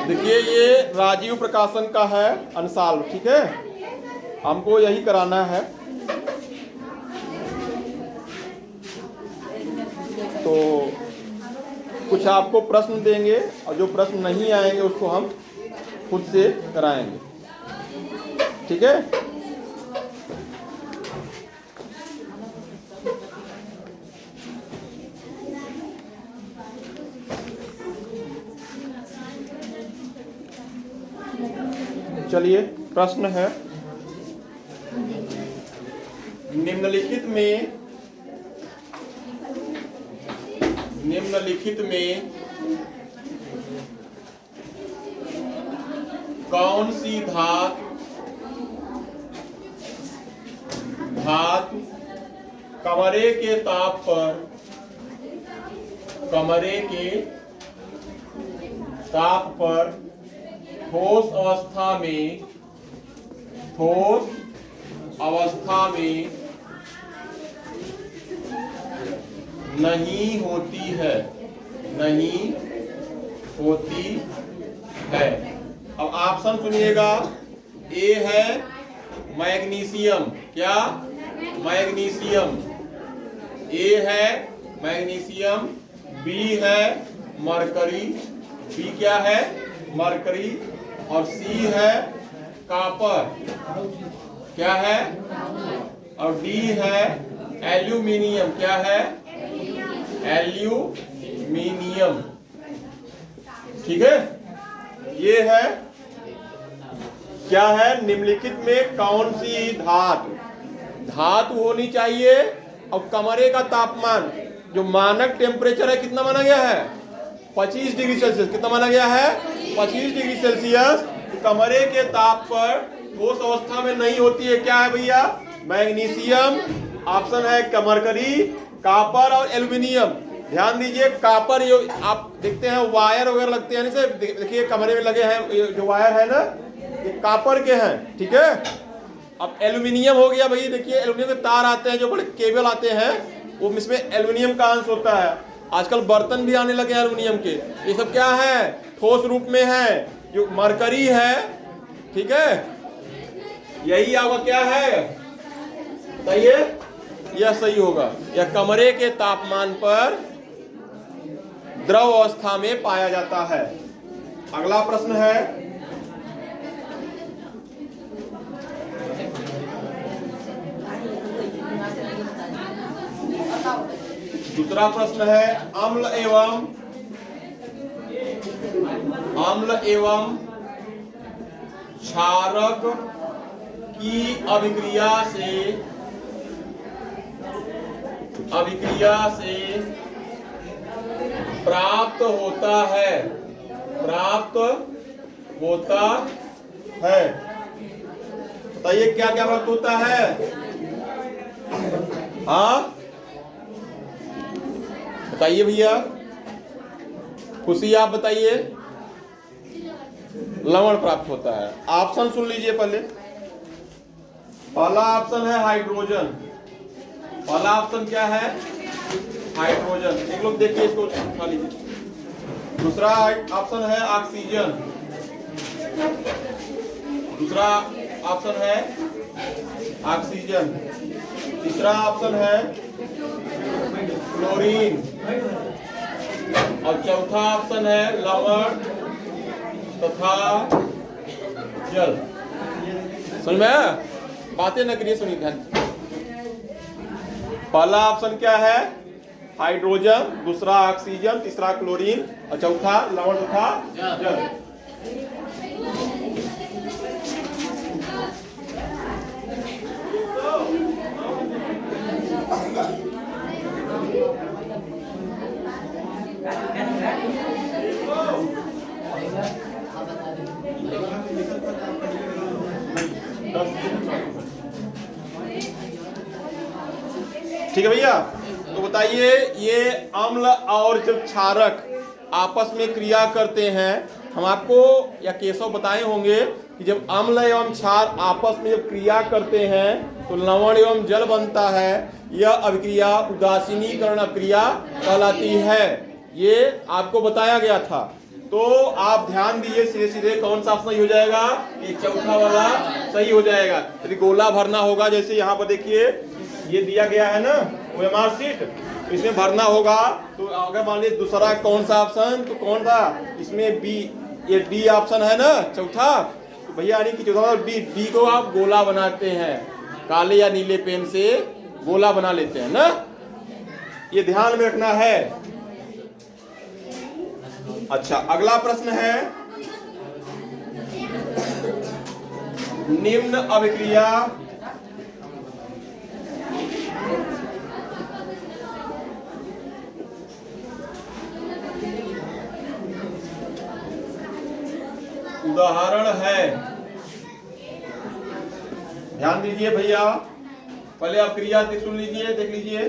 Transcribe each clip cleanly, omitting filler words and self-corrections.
देखिए ये राजीव प्रकाशन का है अनसाल्व, ठीक है, हमको यही कराना है। तो कुछ आपको प्रश्न देंगे और जो प्रश्न नहीं आएंगे उसको हम खुद से कराएंगे, ठीक है। चलिए प्रश्न है, निम्नलिखित में कौन सी धातु कमरे के ताप पर ठोस अवस्था में नहीं होती है। अब ऑप्शन सुनिएगा। ए है मैग्नीशियम, क्या? मैग्नीशियम। ए है मैग्नीशियम, बी है मरकरी, बी क्या है? मरकरी। और सी है कॉपर, क्या है? और डी है एल्यूमिनियम, क्या है? एल्यूमिनियम, ठीक है। ये है क्या है? निम्नलिखित में कौन सी धातु होनी चाहिए और कमरे का तापमान जो मानक टेम्परेचर है कितना माना गया है? 25 डिग्री सेल्सियस। कितना माना गया है? 25 डिग्री सेल्सियस। कमरे के ताप पर ठोस अवस्था में नहीं होती है। क्या है भैया? मैग्नीशियम, ऑप्शन है मरकरी, कॉपर और एल्यूमिनियम। ध्यान दीजिए, कॉपर ये आप देखते हैं वायर वगैरह लगते हैं, इसे देखिए कमरे में लगे हैं जो वायर है ना, ये कॉपर के हैं, ठीक है। अब एल्यूमिनियम हो गया भैया, देखिए एल्यूमिनियम के तार आते हैं, जो बड़े केबल आते हैं, वो इसमें एल्यूमिनियम का अंश होता है। आजकल बर्तन भी आने लगे हैं एल्यूमिनियम के। ये सब क्या है? ठोस रूप में है। जो मरकरी है, ठीक है, यही आपका क्या है बताइए? यह सही होगा। यह कमरे के तापमान पर द्रव अवस्था में पाया जाता है। अगला प्रश्न है, दूसरा प्रश्न है, अम्ल एवं क्षारक की अभिक्रिया से प्राप्त होता है बताइए क्या क्या प्राप्त होता है? हाँ बताइए भैया, खुशी आप बताइए। लवण प्राप्त होता है। ऑप्शन सुन लीजिए पहले। पहला ऑप्शन है हाइड्रोजन। पहला ऑप्शन क्या है? हाइड्रोजन। एक लोग देखिए इसको उठा लीजिए। दूसरा ऑप्शन है ऑक्सीजन। दूसरा ऑप्शन है ऑक्सीजन। तीसरा ऑप्शन है क्लोरीन। और चौथा ऑप्शन है लवण तथा जल। समझ में आया? बातें न करिए, सुनिए ध्यान। पहला ऑप्शन क्या है? हाइड्रोजन, दूसरा ऑक्सीजन, तीसरा क्लोरीन और चौथा लवण तथा जल। ठीक है भैया, तो बताइए ये अम्ल और जब क्षारक आपस में क्रिया करते हैं, हम आपको या केशव बताए होंगे कि जब अम्ल एवं क्षार आपस में जब क्रिया करते हैं तो लवण एवं जल बनता है। यह अभिक्रिया उदासीनीकरण अभिक्रिया कहलाती है। ये आपको बताया गया था। तो आप ध्यान दीजिए, सीधे सीधे कौन सा ऑप्शन सही हो जाएगा? ये चौथा वाला सही हो जाएगा। यदि गोला भरना होगा, जैसे यहाँ पर देखिए ये दिया गया है ना OMR शीट, इसमें भरना होगा। तो अगर मान लीजिए दूसरा कौन सा ऑप्शन, तो कौन था इसमें? बी, ये डी ऑप्शन है ना चौथा। तो भैया यानी कि चौथा डी को आप गोला बनाते हैं, काले या नीले पेन से गोला बना लेते हैं ना, ये ध्यान में रखना है। अच्छा, अगला प्रश्न है, निम्न अभिक्रिया उदाहरण है। ध्यान दीजिए भैया, पहले आप क्रिया सुन लीजिए, देख लीजिए।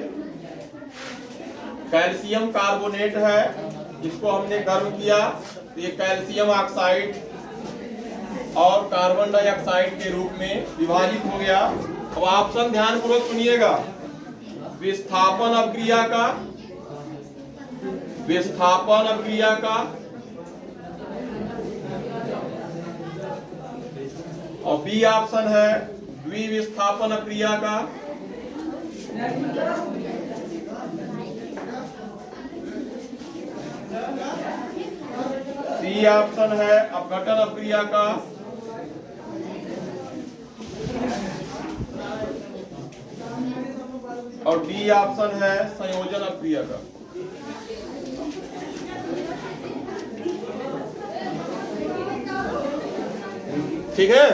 कैल्शियम कार्बोनेट है, इसको हमने गर्म किया तो ये कैल्शियम ऑक्साइड और कार्बन डाइऑक्साइड के रूप में विभाजित हो गया। अब ऑप्शन ध्यानपूर्वक सुनिएगा। विस्थापन अभिक्रिया का, विस्थापन अभिक्रिया का, और बी ऑप्शन है द्विविस्थापन अभिक्रिया का। सी ऑप्शन है अपघटन अभिक्रिया का। और डी ऑप्शन है संयोजन अभिक्रिया का। ठीक है।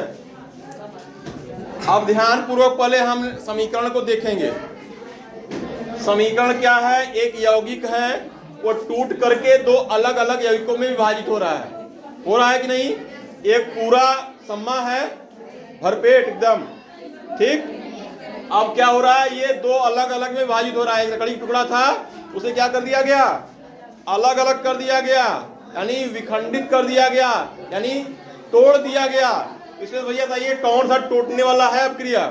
अब ध्यान पूर्वक पहले हम समीकरण को देखेंगे। समीकरण क्या है? एक यौगिक है, वो टूट करके दो अलग अलग यौगिकों में विभाजित हो रहा है कि नहीं? एक पूरा सम्मा है, भरपेट एकदम, ठीक। अब क्या हो रहा है? ये दो अलग अलग में विभाजित हो रहा है। एक लकड़ी का टुकड़ा था, उसे क्या कर दिया गया? अलग अलग कर दिया गया, यानी विखंडित कर दिया गया, यानी तोड़ दिया गया। इसमें भैया बताइए कौन सा टूटने वाला है अभिक्रिया?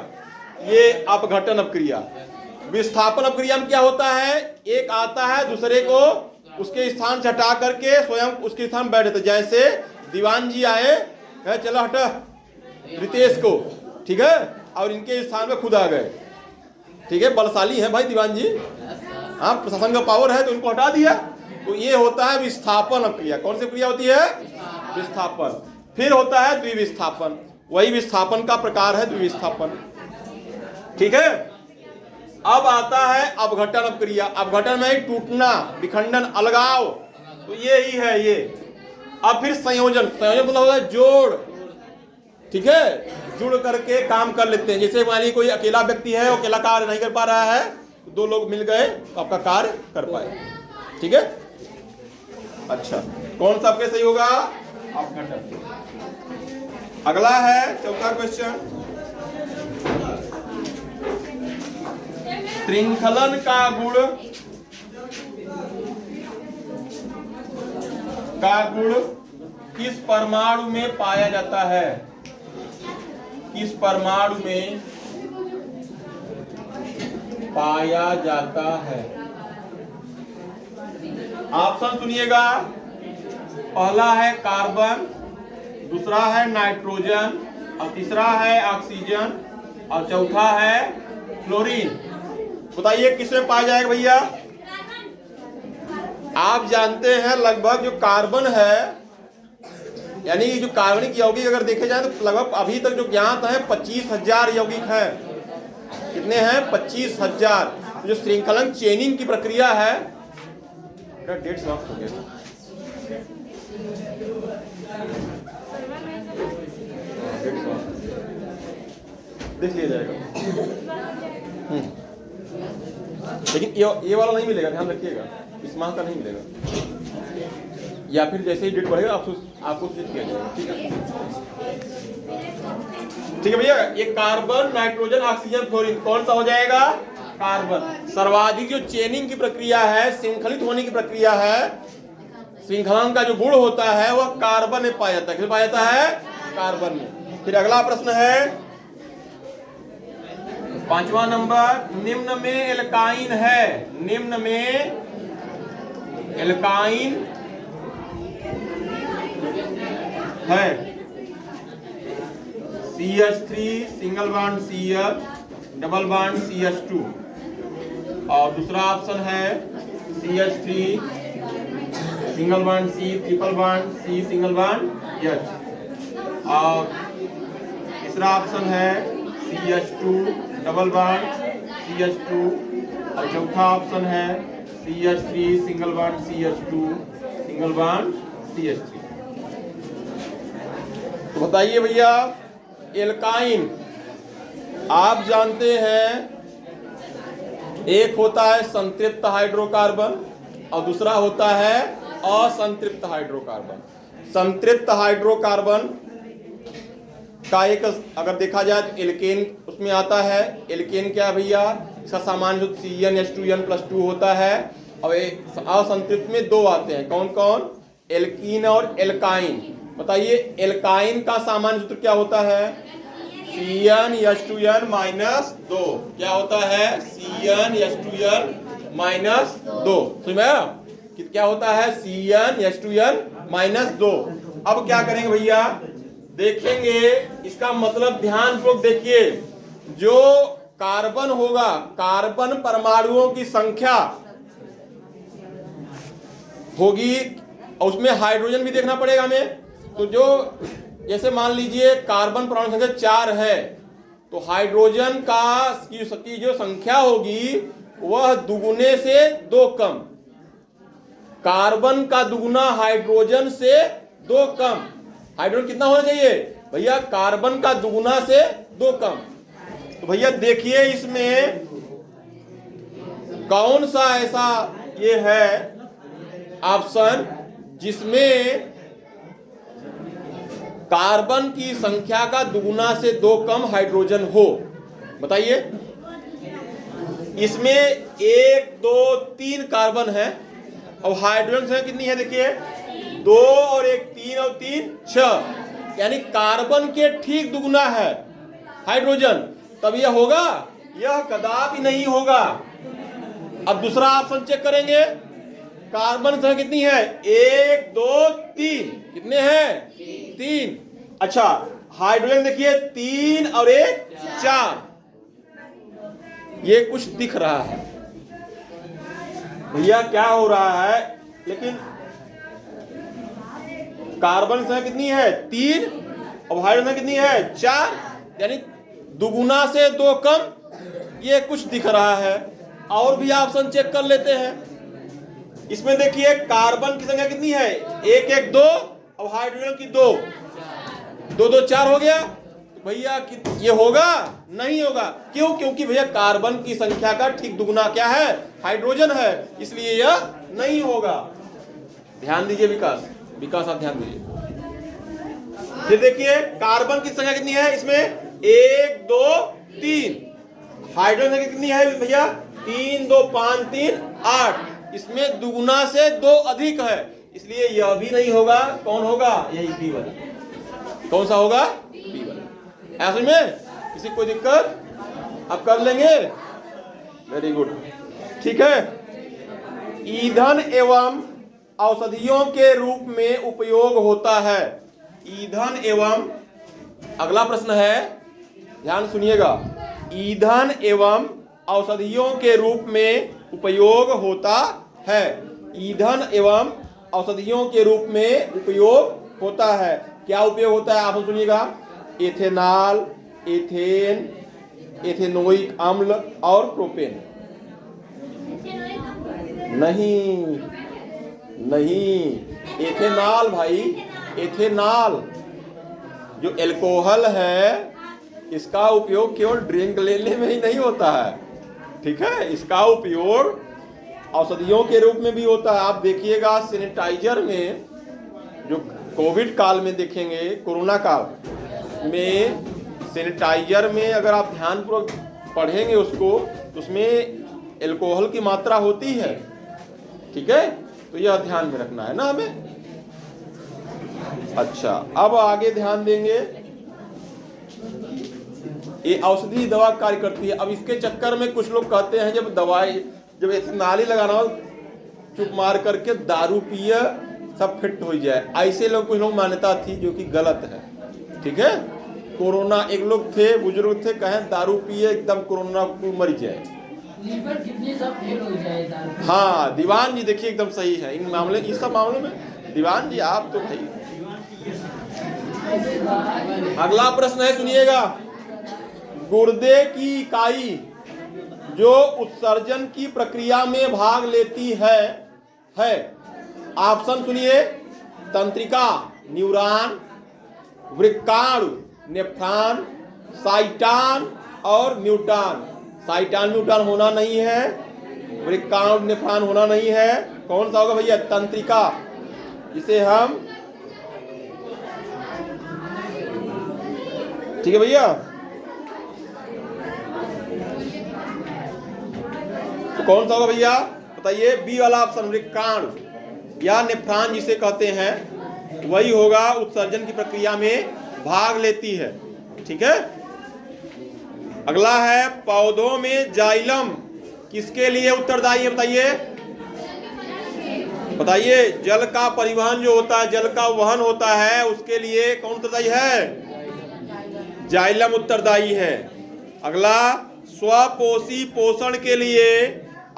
ये अपघटन अभिक्रिया। विस्थापन अभिक्रिया में क्या होता है? एक आता है, दूसरे को उसके स्थान से हटा करके स्वयं उसके स्थान बैठ जाते। जैसे दीवान जी आए, कहे चलो हटा रितेश को, ठीक है, और इनके स्थान पे खुद आ गए। ठीक है, बलशाली है भाई दीवान जी, हाँ, प्रशासन का पावर है तो उनको हटा दिया। तो ये होता है विस्थापन अभिक्रिया। कौन सी क्रिया होती है? विस्थापन। फिर होता है द्विविस्थापन, वही विस्थापन का प्रकार है द्विविस्थापन। ठीक है। अब आता है अपघटन अभिक्रिया। अपघटन में टूटना, विखंडन, अलगाव, तो ये ही है ये। अब फिर संयोजन। संयोजन मतलब होता है जोड़, ठीक है, जुड़ करके काम कर लेते हैं। जैसे मान लीजिए कोई अकेला व्यक्ति है, वो अकेला कार्य नहीं कर पा रहा है, दो लोग मिल गए तो आपका कार्य कर पाए। ठीक है। अच्छा, कौन सा आपके सही होगा? अपघटन। अगला है चौथा क्वेश्चन, श्रृंखलन का गुण किस परमाणु में पाया जाता है? किस परमाणु में पाया जाता है? ऑप्शन सुनिएगा। पहला है कार्बन, दूसरा है नाइट्रोजन, और तीसरा है ऑक्सीजन, और चौथा है क्लोरीन। बताइए किसमें पाया जाएगा भैया? आप जानते हैं लगभग जो कार्बन है, यानी जो कार्बनिक यौगिक अगर देखे जाए तो लगभग अभी तक जो ज्ञात है 25,000 यौगिक हैं। कितने हैं? 25,000। जो श्रृंखलन चेनिंग की प्रक्रिया है, डेट समाप्त हो गया, देख लिया जाएगा। लेकिन ये वाला नहीं मिलेगा, ध्यान रखिएगा, इस माह का नहीं मिलेगा, या फिर जैसे ही डेट बढ़ेगा आपको सूचित किया जाएगा। ठीक है, ठीक है भैया। ये कार्बन, नाइट्रोजन, ऑक्सीजन, फ्लोरीन, कौन सा हो जाएगा? कार्बन। सर्वाधिक जो चेनिंग की प्रक्रिया है, श्रृंखलित होने की प्रक्रिया है, श्रृंखलन का जो गुण होता है वह कार्बन में पाया जाता है। किसमें पाया जाता है? कार्बन में। फिर अगला प्रश्न है 5वां नंबर, निम्न में एल्काइन है, निम्न में एल्काइन है CH3 single bond CH double bond CH2 और दूसरा ऑप्शन है CH3 single bond C triple bond C single bond H और तीसरा ऑप्शन है CH2 डबल बॉन्ड CH2 और चौथा ऑप्शन है CH3 single bond CH2 single bond CH3। तो बताइए भैया, एल्काइन आप जानते हैं एक होता है संतृप्त हाइड्रोकार्बन और दूसरा होता है असंतृप्त हाइड्रोकार्बन। संतृप्त हाइड्रोकार्बन का एक अगर देखा जाए तो एल्केन उसमें आता है। एल्केन क्या भैया, इसका सामान्य सूत्र CnH2n+2 होता है और असंतृप्त में दो आते हैं, कौन कौन, एल्कीन और एल्काइन। बताइए एल्काइन का सामान्य सूत्र क्या होता है, CnH2n-2। क्या होता है, CnH2n-2। समझ में आया कि क्या होता है, CnH2n-2। अब क्या करेंगे भैया, देखेंगे इसका मतलब ध्यानपूर्वक देखिए। जो कार्बन होगा, कार्बन परमाणुओं की संख्या होगी और उसमें हाइड्रोजन भी देखना पड़ेगा हमें। तो जो जैसे मान लीजिए कार्बन परमाणु संख्या 4 है तो हाइड्रोजन का की जो संख्या होगी वह दुगुने से 2 कम, कार्बन का दुगुना हाइड्रोजन से 2 कम। हाइड्रोजन कितना होना चाहिए भैया, कार्बन का दुगुना से 2 कम। तो भैया देखिए इसमें कौन सा ऐसा ये है ऑप्शन जिसमें कार्बन की संख्या का दुगुना से 2 कम हाइड्रोजन हो। बताइए, इसमें 1 2 3 कार्बन है और हाइड्रोजन संख्या कितनी है, देखिए 2 और 1 3 और 3 6, यानी कार्बन के ठीक दुगुना है हाइड्रोजन। तब यह होगा, यह कदापि नहीं होगा। अब दूसरा ऑप्शन चेक करेंगे, कार्बन संख्या कितनी है, 1 2 3, कितने हैं 3। अच्छा हाइड्रोजन देखिए 3 और 1 4, ये कुछ दिख रहा है भैया, क्या हो रहा है, लेकिन कार्बन संख्या कितनी है 3 और हाइड्रोजन कितनी है 4, यानी दुगुना से 2 कम, ये कुछ दिख रहा है। और भी ऑप्शन चेक कर लेते हैं। इसमें देखिए कार्बन की संख्या कितनी है, 1 1 2 और हाइड्रोजन की 2 2 2 4 हो गया। तो भैया ये होगा, नहीं होगा। क्यों, क्योंकि भैया कार्बन की संख्या का ठीक दुगुना क्या है, हाइड्रोजन है, इसलिए यह नहीं होगा। ध्यान दीजिए विकास, विकास आप ध्यान दीजिए। ये देखिए कार्बन की संख्या कितनी है, इसमें 1 2 3, हाइड्रोजन संख्या कितनी है भैया, 3 2 5 3 8, इसमें दुगुना से 2 अधिक है, इसलिए यह भी नहीं होगा। कौन होगा, यही बी वाला। कौन सा होगा, बी वाला। ऐसे में किसी कोई दिक्कत, आप कर लेंगे, वेरी गुड, ठीक है। ईंधन एवं औषधियों के रूप में उपयोग होता है। ईंधन एवं, अगला प्रश्न है, ध्यान सुनिएगा, ईंधन एवं औषधियों के रूप में उपयोग होता है। ईंधन एवं औषधियों के रूप में उपयोग होता है। क्या उपयोग होता है, आप सुनिएगा, एथेनॉल, एथेन, एथेनोइक अम्ल और प्रोपेन। नहीं नहीं, एथेनॉल भाई, एथेनॉल जो एल्कोहल है इसका उपयोग केवल ड्रिंक लेने में ही नहीं होता है, ठीक है, इसका उपयोग औषधियों के रूप में भी होता है। आप देखिएगा सैनिटाइजर में, जो कोविड काल में देखेंगे, कोरोना काल में सैनिटाइजर में अगर आप ध्यानपूर्वक पढ़ेंगे उसको, तो उसमें एल्कोहल की मात्रा होती है, ठीक है, तो यह ध्यान में रखना है ना हमें। अच्छा अब आगे ध्यान देंगे, ये औषधि दवा कार्य करती है। अब इसके चक्कर में कुछ लोग कहते हैं जब दवाई, जब एथेनॉल लगाना हो चुप मार करके दारू पिए सब फिट हो जाए, ऐसे लोग कुछ लोग मान्यता थी जो कि गलत है। ठीक है, कोरोना एक लोग थे, बुजुर्ग थे, कहें दारू पिए एकदम कोरोना को मर जाए, लीवर किडनी सब फेल हो जाए दारू। हाँ दीवान जी देखिए एकदम सही है इन मामले, इस सब मामलों में दीवान जी आप तो भाई। अगला प्रश्न है, सुनिएगा। गुर्दे की इकाई जो उत्सर्जन की प्रक्रिया में भाग लेती है ऑप्शन सुनिए। तंत्रिका, न्यूरॉन, वृक्काणु, नेफ्रॉन, साइटॉन और न्यूटॉन। साइटॉन न्यूटॉन होना नहीं है, वृक्काणु नेफ्रॉन होना नहीं है, कौन सा होगा भैया? तंत्रिका, जिसे हम, ठीक है भैया, तो कौन सा होगा भैया बताइए? बी वाला ऑप्शन, वृक्काणु या नेफ्रॉन जिसे कहते हैं वही होगा, उत्सर्जन की प्रक्रिया में भाग लेती है। ठीक है, अगला है, पौधों में जाइलम किसके लिए उत्तरदायी है बताइए? बताइए, जल का परिवहन जो होता है, जल का वहन होता है, उसके लिए कौन उत्तरदायी है? जाइलम उत्तरदायी है। अगला, स्वपोषी पोषण के लिए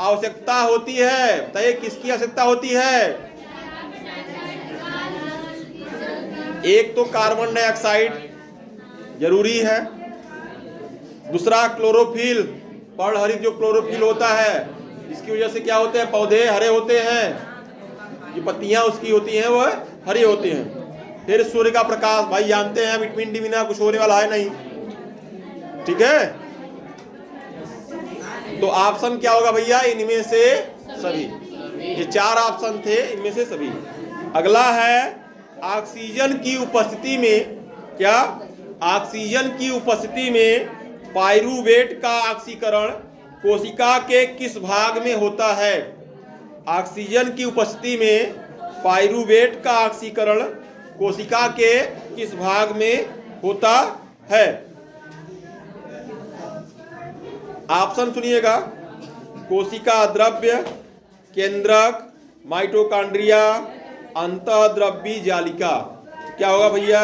आवश्यकता होती है, बताइए किसकी आवश्यकता होती है? एक तो कार्बन डाइऑक्साइड जरूरी है, दूसरा क्लोरोफिल, पर्णहरित जो क्लोरोफिल होता है, इसकी वजह से क्या होते हैं? पौधे हरे होते हैं, जो पत्तियां उसकी होती हैं वो हरी होती हैं। फिर सूर्य का प्रकाश, भाई जानते हैं विटामिन डी बिना कुछ होने वाला है नहीं। ठीक है, तो ऑप्शन क्या होगा भैया? इनमें से सभी। ये चार ऑप्शन थे, इनमें से सभी। अगला है, ऑक्सीजन की उपस्थिति में, क्या ऑक्सीजन की उपस्थिति में पाइरूवेट का ऑक्सीकरण कोशिका के किस भाग में होता है? ऑक्सीजन की उपस्थिति में पाइरूवेट का ऑक्सीकरण कोशिका के किस भाग में होता है? ऑप्शन सुनिएगा। कोशिका द्रव्य, केंद्रक, माइटोकॉन्ड्रिया, अंतःद्रव्यी जालिका। क्या होगा भैया?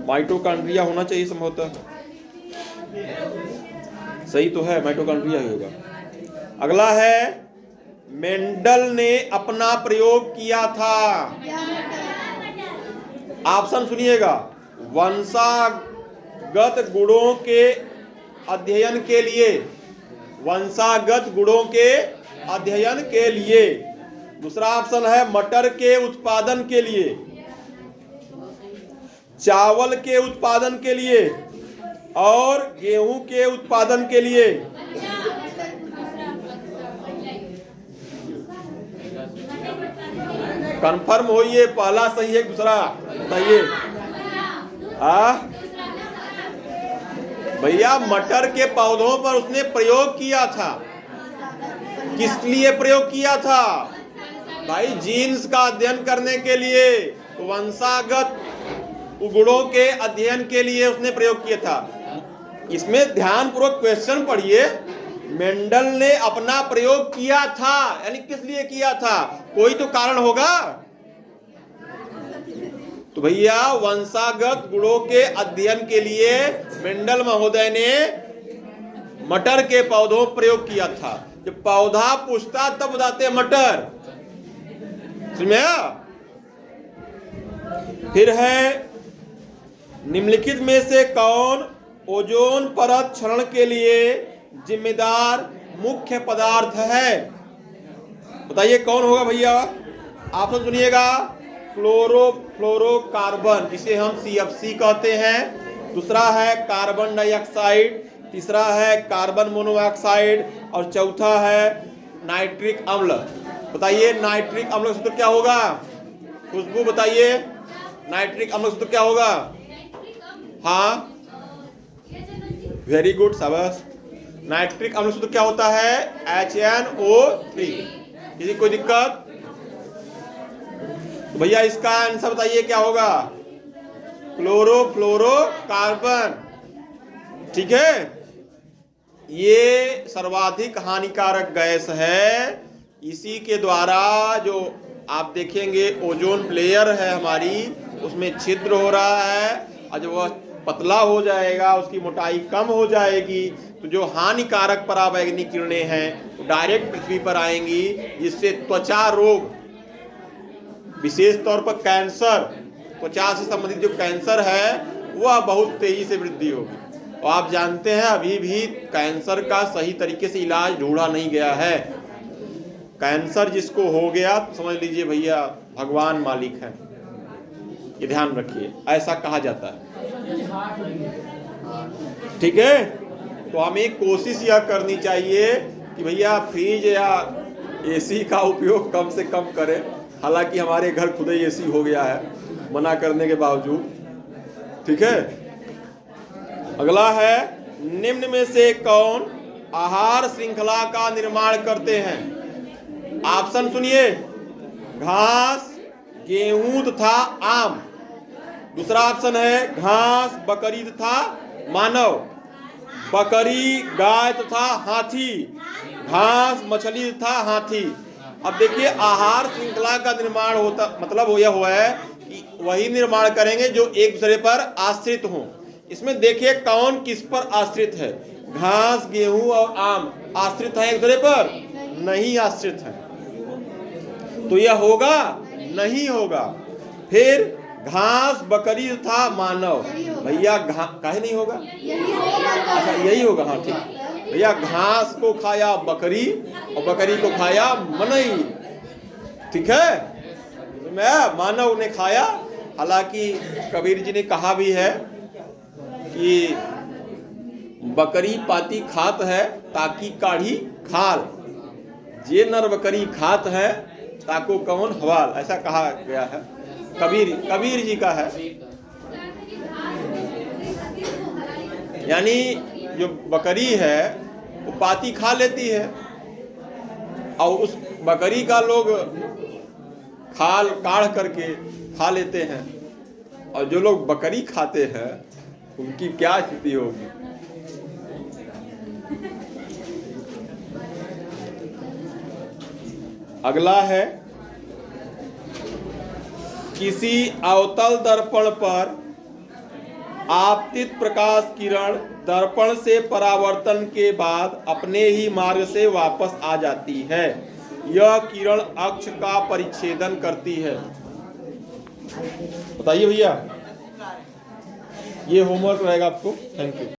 माइटोकॉन्ड्रिया होना चाहिए संभवतः, सही तो है, माइटोकॉन्ड्रिया ही होगा। अगला है, मेंडल ने अपना प्रयोग किया था, ऑप्शन सुनिएगा। वंशागत गुणों के अध्ययन के लिए, वंशागत गुणों के अध्ययन के लिए। दूसरा ऑप्शन है, मटर के उत्पादन के लिए, चावल के उत्पादन के लिए और गेहूं के उत्पादन के लिए। कंफर्म होइए, पहला सही है दूसरा बताइए? भैया मटर के पौधों पर उसने प्रयोग किया था, किस लिए प्रयोग किया था भाई? जीन्स का अध्ययन करने के लिए, वंशागत गुणों के अध्ययन के लिए उसने प्रयोग किया था। इसमें ध्यान पूर्वक क्वेश्चन पढ़िए। मेंडल ने अपना प्रयोग किया था, यानी किस लिए किया था? कोई तो कारण होगा। तो भैया वंशागत गुणों के अध्ययन के लिए मेंडल महोदय ने मटर के पौधों प्रयोग किया था। जब पौधा पूछता तब बताते मटर, समझ में आया? फिर है, निम्नलिखित में से कौन ओजोन परत क्षरण के लिए जिम्मेदार मुख्य पदार्थ है? बताइए कौन होगा भैया? ऑप्शन सुनिएगा। क्लोरोफ्लोरोकार्बन, जिसे हम CFC कहते हैं। दूसरा है कार्बन डाइऑक्साइड, तीसरा है कार्बन मोनोऑक्साइड और चौथा है नाइट्रिक अम्ल। बताइए नाइट्रिक अम्ल का सूत्र क्या होगा? खुशबू बताइए नाइट्रिक अम्ल का सूत्र क्या होगा? हाँ वेरी गुड, शाबाश। नाइट्रिक अम्ल सूत्र क्या होता है? HNO3। किसी कोई दिक्कत? तो भैया इसका आंसर बताइए क्या होगा? क्लोरोफ्लोरोकार्बन। ठीक है, ये सर्वाधिक हानिकारक गैस है। इसी के द्वारा जो आप देखेंगे ओजोन लेयर है हमारी, उसमें छिद्र हो रहा है, और जब वह पतला हो जाएगा, उसकी मोटाई कम हो जाएगी, तो जो हानिकारक पराबैंगनी किरणें हैं वो डायरेक्ट पृथ्वी पर आएंगी, जिससे त्वचा रोग, विशेष तौर पर कैंसर, त्वचा से संबंधित जो कैंसर है वह बहुत तेजी से वृद्धि होगी। और आप जानते हैं अभी भी कैंसर का सही तरीके से इलाज ढूंढा नहीं गया है। कैंसर जिसको हो गया समझ लीजिए भैया भगवान मालिक है, ये ध्यान रखिए, ऐसा कहा जाता है। ठीक है, तो हमें कोशिश यह करनी चाहिए कि भैया फ्रिज या एसी का उपयोग कम से कम करें। हालांकि हमारे घर खुद ही एसी हो गया है मना करने के बावजूद। ठीक है, अगला है, निम्न में से कौन आहार श्रृंखला का निर्माण करते हैं? ऑप्शन सुनिए, घास, गेहूं तथा आम। दूसरा ऑप्शन है घास, बकरी तथा मानव, बकरी, गाय तथा हाथी, घास, मछली तथा हाथी। अब देखिए आहार श्रृंखला का निर्माण होता मतलब यह हुआ है कि वही निर्माण करेंगे जो एक दूसरे पर आश्रित हों। इसमें देखिए कौन किस पर आश्रित है। घास, गेहूं और आम आश्रित है एक दूसरे पर? नहीं आश्रित है, तो यह होगा नहीं होगा। फिर घास, बकरी तथा मानव, भैया काहे नहीं होगा? अच्छा यही होगा, हाँ ठीक भैया। घास को खाया बकरी और बकरी को खाया मनई। ठीक है, मैं मानव ने खाया। हालांकि कबीर जी ने कहा भी है कि बकरी पाती खात है ताकि काढ़ी खाल, जे नर बकरी खात है ताको कौन हवाल, ऐसा कहा गया है। कबीर जी का है। यानी जो बकरी है वो पाती खा लेती है और उस बकरी का लोग खाल काढ़ करके खा लेते हैं, और जो लोग बकरी खाते हैं उनकी क्या स्थिति होगी। अगला है, किसी अवतल दर्पण पर आपतित प्रकाश किरण दर्पण से परावर्तन के बाद अपने ही मार्ग से वापस आ जाती है। यह किरण अक्ष का परिच्छेदन करती है। बताइए भैया, ये होमवर्क रहेगा आपको। Thank you.